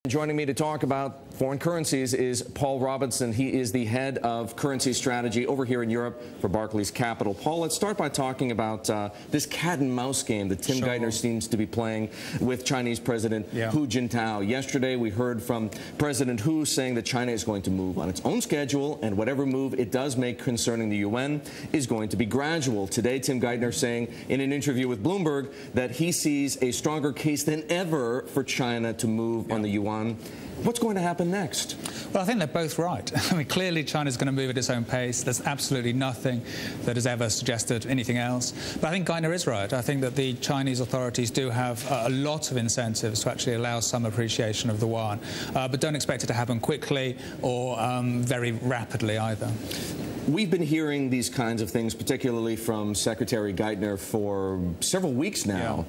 Joining me to talk about foreign currencies is Paul Robinson. He is the head of currency strategy over here in Europe for Barclays Capital. Paul, let's start by talking about this cat and mouse game that Tim Geithner seems to be playing with Chinese President Hu Jintao. Yesterday, we heard from President Hu saying that China is going to move on its own schedule, and whatever move it does make concerning the Yuan is going to be gradual. Today, Tim Geithner saying in an interview with Bloomberg that he sees a stronger case than ever for China to move on the Yuan. What's going to happen next? Well, I think they're both right. I mean, clearly China's going to move at its own pace. There's absolutely nothing that has ever suggested anything else. But I think Geithner is right. I think that the Chinese authorities do have a lot of incentives to actually allow some appreciation of the yuan, but don't expect it to happen quickly or very rapidly either. We've been hearing these kinds of things, particularly from Secretary Geithner, for several weeks now.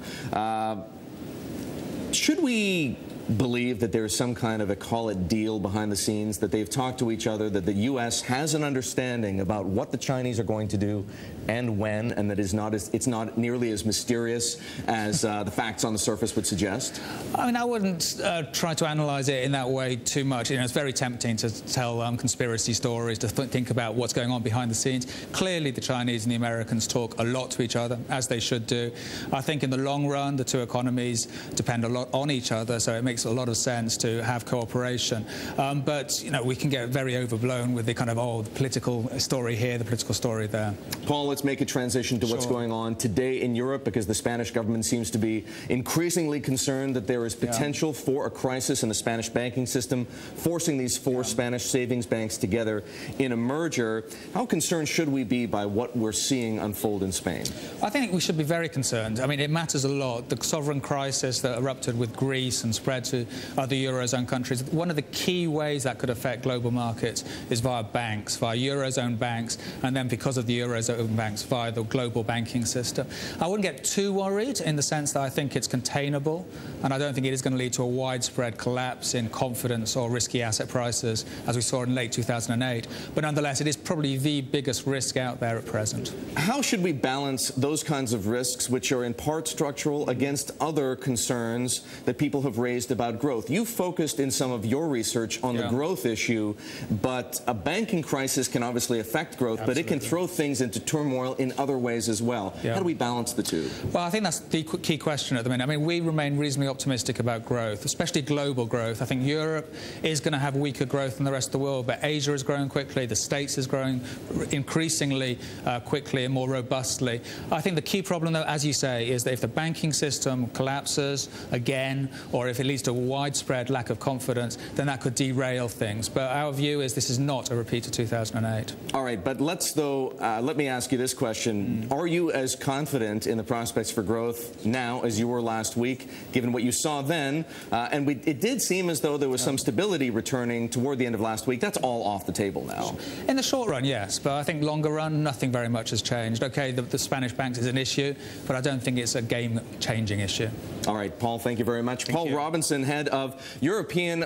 Should we believe that there's some kind of a call-it deal behind the scenes, that they've talked to each other, that the U.S. has an understanding about what the Chinese are going to do and when, and that it's not nearly as mysterious as the facts on the surface would suggest? I mean, I wouldn't try to analyze it in that way too much. You know, it's very tempting to tell conspiracy stories, to think about what's going on behind the scenes. Clearly, the Chinese and the Americans talk a lot to each other, as they should do. I think in the long run, the two economies depend a lot on each other, so it makes a lot of sense to have cooperation. But, you know, we can get very overblown with the kind of, the political story here, the political story there. Paul, let's make a transition to what's going on today in Europe, because the Spanish government seems to be increasingly concerned that there is potential for a crisis in the Spanish banking system, forcing these four Spanish savings banks together in a merger. How concerned should we be by what we're seeing unfold in Spain? I think we should be very concerned. I mean, it matters a lot. The sovereign crisis that erupted with Greece and spread to other Eurozone countries, one of the key ways that could affect global markets is via banks, via Eurozone banks, and then because of the Eurozone banks, via the global banking system. I wouldn't get too worried in the sense that I think it's containable, and I don't think it is going to lead to a widespread collapse in confidence or risky asset prices, as we saw in late 2008. But nonetheless, it is probably the biggest risk out there at present. How should we balance those kinds of risks, which are in part structural, against other concerns that people have raised about growth? You focused in some of your research on the growth issue, but a banking crisis can obviously affect growth, but it can throw things into turmoil in other ways as well. How do we balance the two? Well, I think that's the key question at the minute. I mean, we remain reasonably optimistic about growth, especially global growth. I think Europe is going to have weaker growth than the rest of the world, but Asia is growing quickly, the States is growing increasingly quickly and more robustly. I think the key problem, though, as you say, is that if the banking system collapses again, or if it leads to a widespread lack of confidence, then that could derail things. But our view is this is not a repeat of 2008. All right, but let me ask you this question. Are you as confident in the prospects for growth now as you were last week, given what you saw then? It did seem as though there was some stability returning toward the end of last week. That's all off the table now. In the short run, yes, but I think longer run, nothing very much has changed. Okay, the Spanish banks is an issue, but I don't think it's a game-changing issue. All right, Paul, thank you very much. Paul Robinson, head of European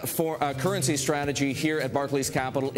currency strategy here at Barclays Capital.